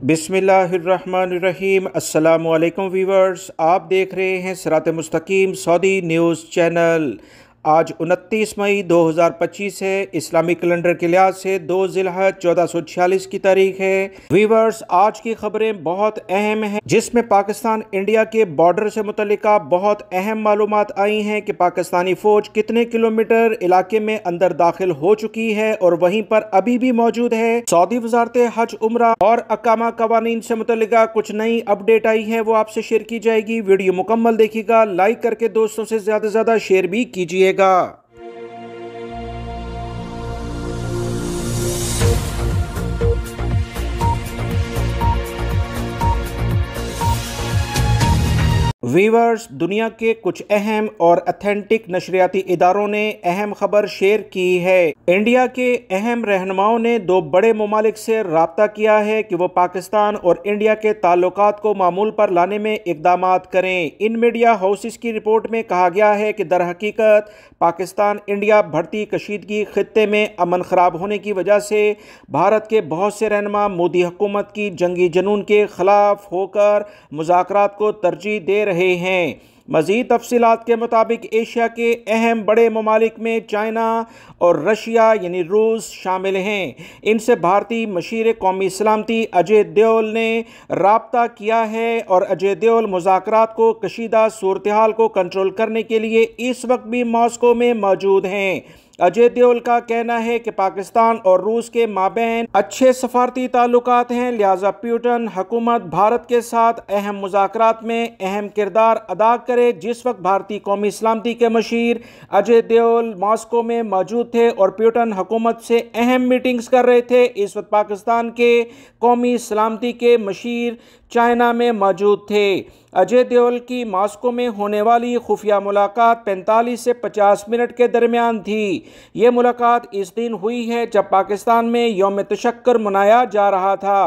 बिस्मिल्लाहिर्रहमानिर्रहीम। अस्सलामु अलैकुम वीवर्स, आप देख रहे हैं सिरात मुस्तकीम सऊदी न्यूज़ चैनल। आज 29 मई 2025 है। इस्लामी कैलेंडर के लिहाज से 2 ज़िलहज 1446 की तारीख है। वीवर्स, आज की खबरें बहुत अहम हैं, जिसमें पाकिस्तान इंडिया के बॉर्डर से मुतल्लिका बहुत अहम मालूमात आई हैं कि पाकिस्तानी फ़ौज कितने किलोमीटर इलाके में अंदर दाखिल हो चुकी है और वहीं पर अभी भी मौजूद है। सऊदी वज़ारत हज उम्रा और अकामा कवानीन से मुतल्लिका कुछ नई अपडेट आई है, वो आपसे शेयर की जाएगी। वीडियो मुकम्मल देखिएगा, लाइक करके दोस्तों से ज़्यादा शेयर भी कीजिए। वीवर्स, दुनिया के कुछ अहम और अथेंटिक नशरियाती इदारों ने अहम खबर शेयर की है। इंडिया के अहम रहनुमाओं ने 2 बड़े ममालिक से राब्ता किया है कि वो पाकिस्तान और इंडिया के ताल्लुकात को मामूल पर लाने में इक़दामात करें। इन मीडिया हाउसेस की रिपोर्ट में कहा गया है कि दर हकीकत पाकिस्तान इंडिया बढ़ती कशीदगी, खित्ते में अमन ख़राब होने की वजह से भारत के बहुत से रहनुमा मोदी हुकूमत की जंगी जनून के ख़िलाफ़ होकर मुज़ाकरात को तरजीह दे रहे हैं। मज़ीद तफसीलात के मुताबिक एशिया के अहम बड़े ममालिक में चाइना और रशिया यानी रूस शामिल हैं। इनसे भारतीय मशीर कौमी सलामती अजय देओल ने राब्ता किया है और अजय देओल मुज़ाकरात को कशीदा सूरत हाल को कंट्रोल करने के लिए इस वक्त भी मॉस्को में मौजूद हैं। अजय देओल का कहना है कि पाकिस्तान और रूस के माबैन अच्छे सफारती ताल्लुकात हैं, लिहाजा पुतिन हुकूमत भारत के साथ अहम मुज़ाकरात में अहम किरदार अदा करे। जिस वक्त भारतीय कौमी सलामती के मशीर अजय देओल मॉस्को में मौजूद थे और पुतिन हुकूमत से अहम मीटिंग्स कर रहे थे, इस वक्त पाकिस्तान के कौमी सलामती के मशीर चाइना में मौजूद थे। अजय देओल की मॉस्को में होने वाली खुफिया मुलाकात 45 से 50 मिनट के दरमियान थी। ये मुलाकात इस दिन हुई है जब पाकिस्तान में यौम तशक्कुर मनाया जा रहा था।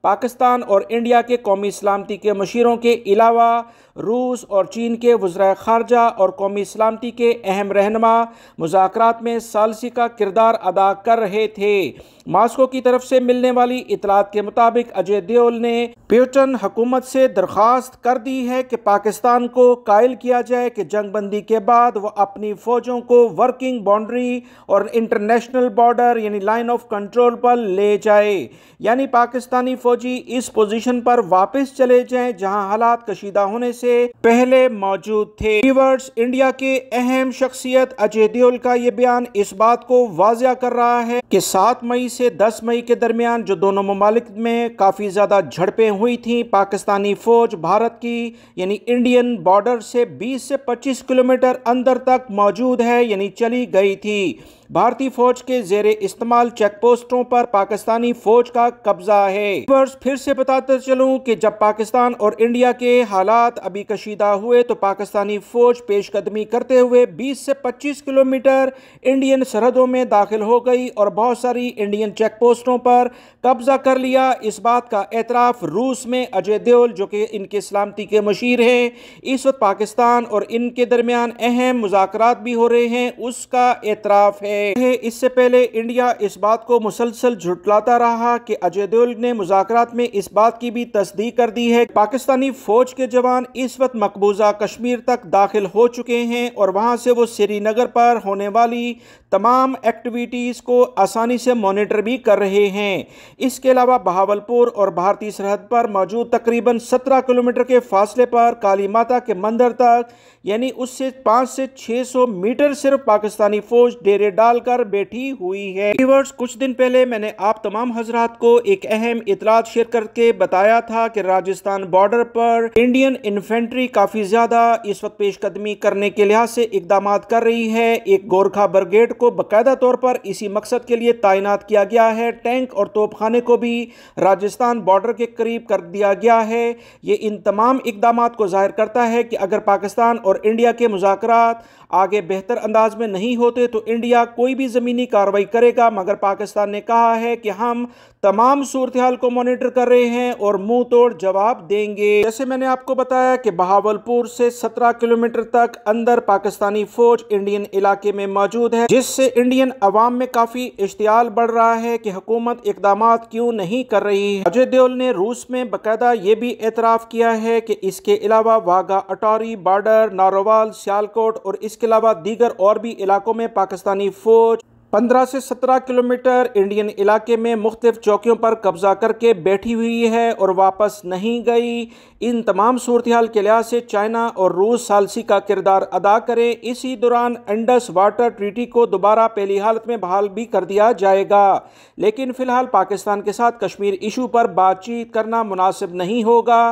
पाकिस्तान और इंडिया के कौमी सलामती के मशीरों के अलावा रूस और चीन के वज़राए ख़ारजा और कौमी सलामती के अहम रहनुमा मुज़ाकरात में सालसी का किरदार अदा कर रहे थे। मॉस्को की तरफ से मिलने वाली इतलात के मुताबिक अजय देओल ने पुतिन हुकूमत से दरख्वास्त कर दी है कि पाकिस्तान को कायल किया जाए कि जंगबंदी के बाद वह अपनी फ़ौजों को वर्किंग बाउंड्री और इंटरनेशनल बॉर्डर यानी लाइन ऑफ कंट्रोल पर ले जाए, यानी पाकिस्तानी फ़ौजी इस पोजीशन पर वापस चले जाएं जहां हालात कशीदा होने से पहले मौजूद थे। वीवर्स, इंडिया के अहम शख्सियत अजय देओल का यह बयान इस बात को वाज़िया कर रहा है कि 7 मई से 10 मई के दरमियान जो दोनों ममालिक में काफ़ी ज़्यादा झड़पें हुई थी, पाकिस्तानी फ़ौज भारत की यानी इंडियन बॉर्डर से 20 से 25 किलोमीटर अंदर तक मौजूद है, यानी चली गई थी। भारतीय फौज के जेरे इस्तेमाल चेक पोस्टों पर पाकिस्तानी फौज का कब्जा है। फिर से बताते चलूं कि जब पाकिस्तान और इंडिया के हालात अभी कशीदा हुए तो पाकिस्तानी फौज पेशकदमी करते हुए 20 से 25 किलोमीटर इंडियन सरहदों में दाखिल हो गई और बहुत सारी इंडियन चेक पोस्टों पर कब्जा कर लिया। इस बात का एतराफ़ रूस में अजय देओल, जो कि इनके सलामती के मशीर हैं, इस वक्त पाकिस्तान और इनके दरमियान अहम मुज़ाकरात भी हो रहे हैं, उसका एतराफ़ है। इससे पहले इंडिया इस बात को मुसलसल झुटलाता रहा कि अजय देओल ने मुज़ाकरात में इस बात की भी तस्दीक कर दी है पाकिस्तानी फौज के जवान इस वक्त मकबूजा कश्मीर तक दाखिल हो चुके हैं और वहां से वो श्रीनगर पर होने वाली तमाम एक्टिविटीज़ को आसानी से मॉनिटर भी कर रहे हैं। इसके अलावा बहावलपुर और भारतीय सरहद पर मौजूद तकरीबन 17 किलोमीटर के फासले पर काली माता के मंदिर तक यानी उससे 5 से 600 मीटर सिर्फ पाकिस्तानी फौज डेरे डालकर बैठी हुई है। व्यूअर्स, कुछ दिन पहले मैंने आप तमाम हजरात को एक अहम इतलात शेयर करके बताया था कि राजस्थान बॉर्डर पर इंडियन इन्फेंट्री काफ़ी ज़्यादा इस वक्त पेशकदमी करने के लिहाज से इकदाम कर रही है। एक गोरखा ब्रिगेड को बाकायदा तौर पर इसी मकसद के लिए तैनात किया गया है। टैंक और तोपखाने को भी राजस्थान बॉर्डर के करीब कर दिया गया है। ये इन तमाम इकदाम को जाहिर करता है कि अगर पाकिस्तान और इंडिया के मुज़ाकरात आगे बेहतर अंदाज में नहीं होते तो इंडिया कोई भी ज़मीनी कार्रवाई करेगा, मगर पाकिस्तान ने कहा है कि हम तमाम सूरत हाल को मॉनिटर कर रहे हैं और मुंह तोड़ जवाब देंगे। जैसे मैंने आपको बताया कि बहावलपुर से 17 किलोमीटर तक अंदर पाकिस्तानी फौज इंडियन इलाके में मौजूद है, जिस जिससे इंडियन अवाम में काफ़ी इश्तियाल बढ़ रहा है कि हुकूमत इकदामात क्यों नहीं कर रही है। अजय देओल ने रूस में बाकायदा ये भी एतराफ़ किया है कि इसके अलावा वाघा अटोरी बॉर्डर, नारोवाल, सियालकोट और इसके अलावा दीगर और भी इलाकों में पाकिस्तानी फ़ौज 15 से 17 किलोमीटर इंडियन इलाके में मुख्तलिफ चौकियों पर कब्जा करके बैठी हुई है और वापस नहीं गई। इन तमाम सूरत हाल के लिहाज से चाइना और रूस सालसी का किरदार अदा करें। इसी दौरान इंडस वाटर ट्रीटी को दोबारा पहली हालत में बहाल भी कर दिया जाएगा, लेकिन फ़िलहाल पाकिस्तान के साथ कश्मीर इशू पर बातचीत करना मुनासिब नहीं होगा।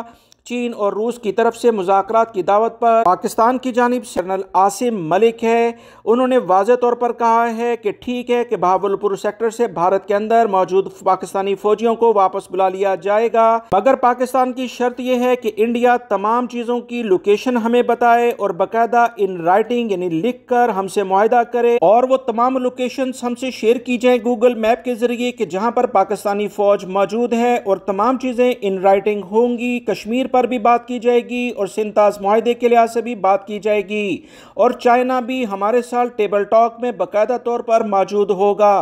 चीन और रूस की तरफ से मुज़ाकरात की दावत पर पाकिस्तान की जानिब से जनरल आसिम मलिक है। उन्होंने वाज़ेह तौर पर कहा है कि ठीक है कि बहावलपुर सेक्टर से भारत के अंदर मौजूद पाकिस्तानी फौजियों को वापस बुला लिया जाएगा, मगर पाकिस्तान की शर्त यह है कि इंडिया तमाम चीज़ों की लोकेशन हमें बताए और बाकायदा इन राइटिंग यानी लिख कर हमसे मुआहदा करे और वो तमाम लोकेशन हमसे शेयर की जाए गूगल मैप के जरिए कि जहाँ पर पाकिस्तानी फौज मौजूद है, और तमाम चीज़ें इन राइटिंग होंगी। कश्मीर पर भी बात की जाएगी और सिंताज मुआहदे के लिहाज से भी बात की जाएगी, और चाइना भी हमारे साथ टेबल टॉक में बाकायदा तौर पर मौजूद होगा।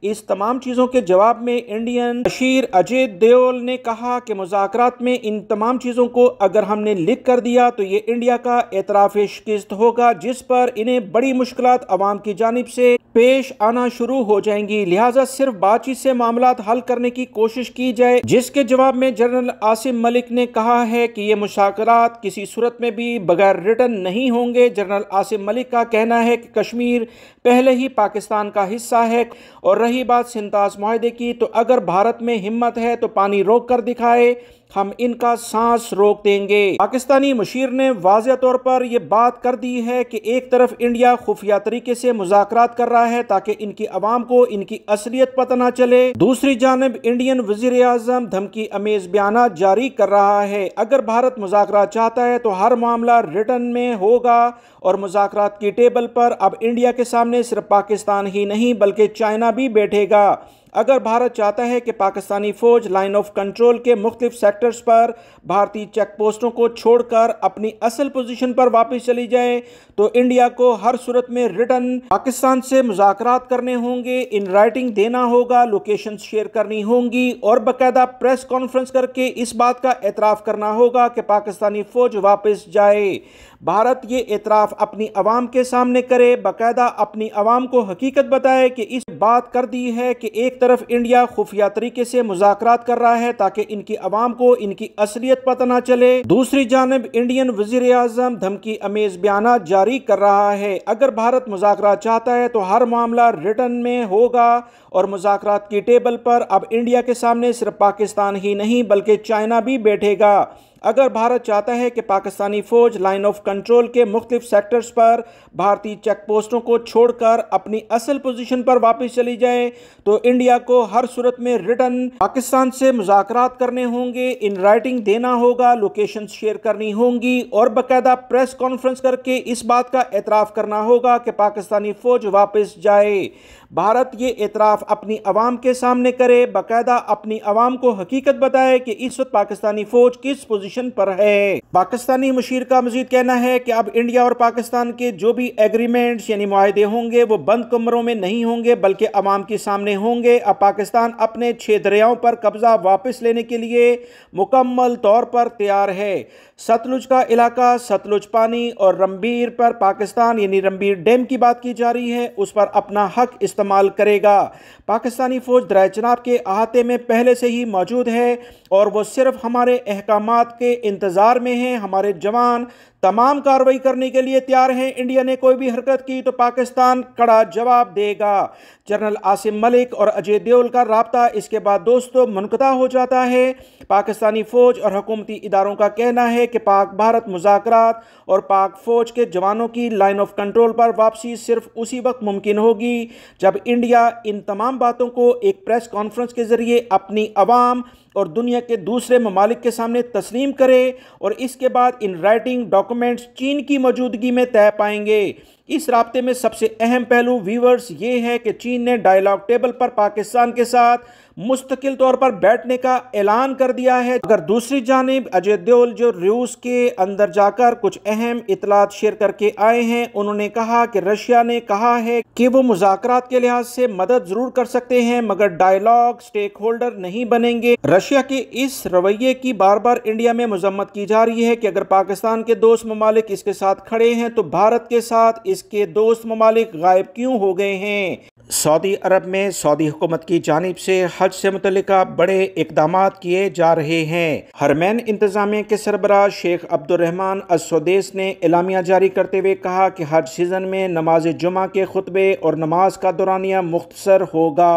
इस तमाम चीज़ों के जवाब में इंडियन बशीर अजय देओल ने कहा कि मुज़ाकरात में इन तमाम चीज़ों को अगर हमने लिख कर दिया तो ये इंडिया का एतराफ़ शिकस्त होगा, जिस पर इन्हें बड़ी मुश्किलात अवाम की जानिब से पेश आना शुरू हो जाएंगी। लिहाजा सिर्फ बातचीत से मामलात हल करने की कोशिश की जाए, जिसके जवाब में जनरल आसिम मलिक ने कहा है कि ये मुशाकरात किसी सूरत में भी बगैर रिटर्न नहीं होंगे। जनरल आसिम मलिक का कहना है कि कश्मीर पहले ही पाकिस्तान का हिस्सा है, और रही बात सिंताज मुआहदे की, तो अगर भारत में हिम्मत है तो पानी रोक कर दिखाए, हम इनका सांस रोक देंगे। पाकिस्तानी मुशीर ने वाज़ेह तौर पर यह बात कर दी है कि एक तरफ इंडिया खुफिया तरीके से मुज़ाकरात कर रहा है ताकि इनकी अवाम को इनकी असलियत पता ना चले, दूसरी जानिब इंडियन वज़ीर आज़म धमकी अमेज़ बयान जारी कर रहा है। अगर भारत मुज़ाकरात चाहता है तो हर मामला रिटर्न में होगा, और मुज़ाकरात की टेबल पर अब इंडिया के सामने सिर्फ पाकिस्तान ही नहीं बल्कि चाइना भी बैठेगा। अगर भारत चाहता है कि पाकिस्तानी फौज लाइन ऑफ कंट्रोल के मुख्तलिफ सेक्टर्स पर भारतीय चेक पोस्टों को छोड़कर अपनी असल पोजीशन पर वापस चली जाए, तो इंडिया को हर सूरत में रिटर्न पाकिस्तान से मुज़ाकरात करने होंगे, इन राइटिंग देना होगा, लोकेशन शेयर करनी होंगी, और बाकायदा प्रेस कॉन्फ्रेंस करके इस बात का एतराफ़ करना होगा कि पाकिस्तानी फौज वापस जाए। भारत ये एतराफ़ अपनी अवाम के सामने करे, बाकायदा अपनी अवाम को हकीकत बताए कि इस बात कर दी है कि एक तरफ इंडिया खुफिया तरीके से मुज़ाकरात कर रहा है ताकि इनकी अवाम को इनकी असलियत पता ना चले, दूसरी जानिब इंडियन वज़ीर आज़म धमकी अमेज़ बयान जारी कर रहा है। अगर भारत मुज़ाकरात चाहता है तो हर मामला रिटर्न में होगा, और मुज़ाकरात की टेबल पर अब इंडिया के सामने सिर्फ पाकिस्तान ही नहीं बल्कि चाइना भी बैठेगा। अगर भारत चाहता है कि पाकिस्तानी फौज लाइन ऑफ कंट्रोल के मुख्तलिफ सेक्टर्स पर भारतीय चेक पोस्टों को छोड़कर अपनी असल पोजीशन पर वापस चली जाए, तो इंडिया को हर सूरत में रिटर्न पाकिस्तान से मुज़ाकरात करने होंगे, इन राइटिंग देना होगा, लोकेशन शेयर करनी होंगी, और बाकायदा प्रेस कॉन्फ्रेंस करके इस बात का एतराफ़ करना होगा कि पाकिस्तानी फौज वापस जाए। भारत ये एतराफ़ अपनी अवाम के सामने करे, बाकायदा अपनी अवाम को हकीकत बताए कि इस वक्त पाकिस्तानी फौज किस पोजीशन पर है। पाकिस्तानी मुशीर का मजीद कहना है कि अब इंडिया और पाकिस्तान के जो भी एग्रीमेंट्स यानी मुआहदे होंगे वो बंद कमरों में नहीं होंगे बल्कि अवाम के सामने होंगे। अब पाकिस्तान अपने 6 दरियाओं पर कब्जा वापस लेने के लिए मुकम्मल तौर पर तैयार है। सतलुज का इलाका, सतलुज पानी और रंबीर पर पाकिस्तान यानी रंबीर डैम की बात की जा रही है, उस पर अपना हक इस्तेमाल करेगा। पाकिस्तानी फौज दरिया चनाब के अहाते में पहले से ही मौजूद है और वो सिर्फ हमारे अहकामात के इंतज़ार में है। हमारे जवान तमाम कार्रवाई करने के लिए तैयार हैं। इंडिया ने कोई भी हरकत की तो पाकिस्तान कड़ा जवाब देगा। जनरल आसिम मलिक और अजय देओल का राब्ता इसके बाद दोस्तों मुनक़ता हो जाता है। पाकिस्तानी फ़ौज और हुकूमती इदारों का कहना है कि पाक भारत मुज़ाकरात और पाक फ़ौज के जवानों की लाइन ऑफ कंट्रोल पर वापसी सिर्फ उसी वक्त मुमकिन होगी जब इंडिया इन तमाम बातों को एक प्रेस कॉन्फ्रेंस के ज़रिए अपनी अवाम और दुनिया के दूसरे ममालिक के सामने तस्लीम करे और इसके बाद इन राइटिंग डॉक्यूमेंट्स चीन की मौजूदगी में तय पाएंगे। इस राब्ते में सबसे अहम पहलू व्यूवर्स ये है कि चीन ने डायलॉग टेबल पर पाकिस्तान के साथ मुस्तकिल तौर पर बैठने का ऐलान कर दिया है। अगर दूसरी जानिब अजय देओल जो रूस के अंदर जाकर कुछ अहम इतलात शेयर करके आए हैं, उन्होंने कहा कि रशिया ने कहा है कि वो मुज़ाकरात के लिहाज से मदद जरूर कर सकते हैं मगर डायलॉग स्टेक होल्डर नहीं बनेंगे। रशिया के इस रवैये की बार बार इंडिया में मजम्मत की जा रही है कि अगर पाकिस्तान के दोस्त ममालिक इसके साथ खड़े हैं तो भारत के साथ इसके दोस्त ममालिक गायब क्यों हो गए हैं। सऊदी अरब में सऊदी हुकूमत की जानिब से हज से मुतल्लिका बड़े इकदाम किए जा रहे हैं। हरमैन इंतजामिया के सरबराह शेख अब्दुर्रहमान अस-सुदैस ने एलामिया जारी करते हुए कहा कि हज सीज़न में नमाज जुमा के खुतबे और नमाज का दौरानिया मुख्तसर होगा।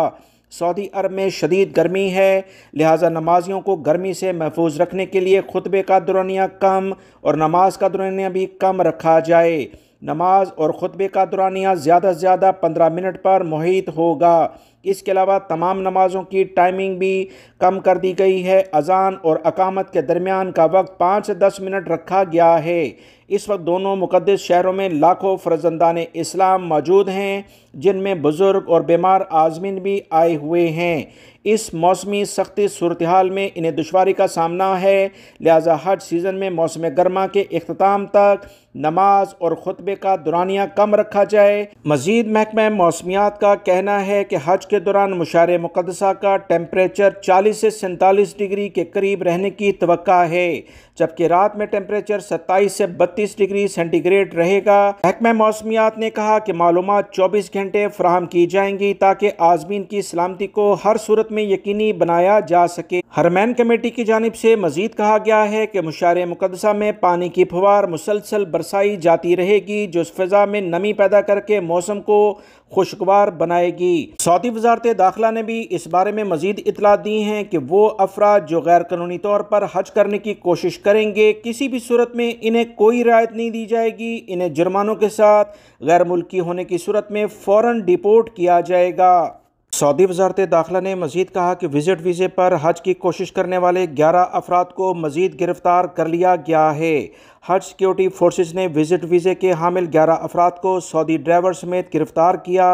सऊदी अरब में शदीद गर्मी है, लिहाजा नमाजियों को गर्मी से महफूज रखने के लिए खुतबे का दौरानिया कम और नमाज का दौरानिया भी कम रखा जाए। नमाज और खुतबे का दौरानिया ज़्यादा से ज़्यादा 15 मिनट पर मुहित होगा। इसके अलावा तमाम नमाज़ों की टाइमिंग भी कम कर दी गई है। अजान और अकामत के दरमियान का वक्त 5 से 10 मिनट रखा गया है। इस वक्त दोनों मुक़द्दस शहरों में लाखों फ़र्जंदान इस्लाम मौजूद हैं, जिनमें बुज़ुर्ग और बीमार आज़मीन भी आए हुए हैं। इस मौसमी सख्ती सूरत हाल में इन्हें दुश्वारी का सामना है, लिहाजा हज सीज़न में मौसम गर्मा के इख्तिताम तक नमाज और खुतबे का दौरानिया कम रखा जाए। मज़ीद महकमा मौसमियात का कहना है कि हज के दौरान मुशारे मुक़द्दसा का टेम्परेचर 40 से 47 डिग्री के करीब रहने की तवक्का है, जबकि रात में टेम्परेचर 27 से 32 डिग्री सेंटीग्रेड रहेगा। महकमा मौसमियात ने कहा कि मालूमात 24 घंटे फराहम की जाएंगी ताकि आज़मीन की सलामती को हर सूरत में यकीनी बनाया जा सके। हरमैन कमेटी की जानिब से मजीद कहा गया है कि मुशारे मुक़द्दसा में पानी की फुहार मुसलसल बरसाई जाती रहेगी, जो फ़िज़ा में नमी पैदा करके मौसम को खुशगवार बनाएगी। सऊदी वज़ारत दाखिला ने भी इस बारे में मजीद इतला दी हैं कि वो अफराद जो गैर कानूनी तौर पर हज करने की कोशिश करेंगे, किसी भी सूरत में इन्हें कोई रियायत नहीं दी जाएगी। इन्हें जुर्मानों के साथ गैर मुल्की होने की सूरत में फ़ौरन डिपोर्ट किया जाएगा। सऊदी वज़ारत दाखिला ने मज़ीद कहा कि विज़िट वीज़े पर हज की कोशिश करने वाले 11 अफराद को मज़ीद गिरफ़्तार कर लिया गया है। हज सिक्योरिटी फोर्सेस ने विज़िट वीज़े के हामिल 11 अफराद को सऊदी ड्राइवर समेत गिरफ़्तार किया,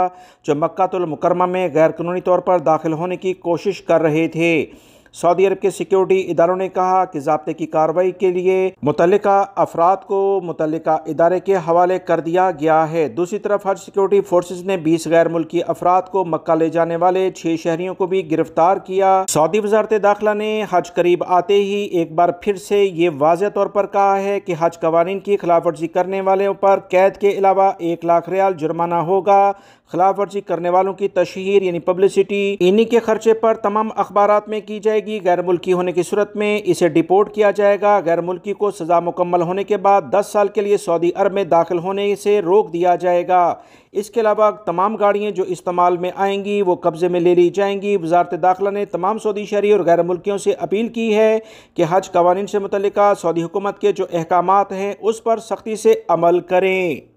जो मक्कातुल मुकर्रमा में गैर कानूनी तौर पर दाखिल होने की कोशिश कर रहे थे। सऊदी अरब के सिक्योरिटी इदारों ने कहा कि ज़ाब्ते की कार्रवाई के लिए मुतल्लिका अफराद को मुतल्लिका इदारे के हवाले कर दिया गया है। दूसरी तरफ हज सिक्योरिटी फोर्सेस ने 20 गैर मुल्की अफराद को मक्का ले जाने वाले 6 शहरियों को भी गिरफ्तार किया। सऊदी वज़ारत दाखिला ने हज करीब आते ही एक बार फिर से ये वाज़ेह तौर पर कहा है कि हज कवानीन की खिलाफ वर्जी करने वालों पर कैद के अलावा 1 लाख रियाल जुर्माना होगा। खिलाफ वर्जी करने वालों की तशहीर यानी पब्लिसिटी इन्हीं के खर्चे पर तमाम अखबारात में की जाएगी। गैर मुल्की होने की सूरत में इसे डिपोर्ट किया जाएगा। गैर मुल्की को सज़ा मुकम्मल होने के बाद 10 साल के लिए सऊदी अरब में दाखिल होने से रोक दिया जाएगा। इसके अलावा तमाम गाड़ियाँ जो इस्तेमाल में आएंगी वो कब्जे में ले ली जाएंगी। वज़ारत दाखिला ने तमाम सऊदी शहरी और गैर मुल्कियों से अपील की है कि हज कवानीन से मुतल्लिका सऊदी हुकूमत के जो अहकामात हैं उस पर सख्ती से अमल करें।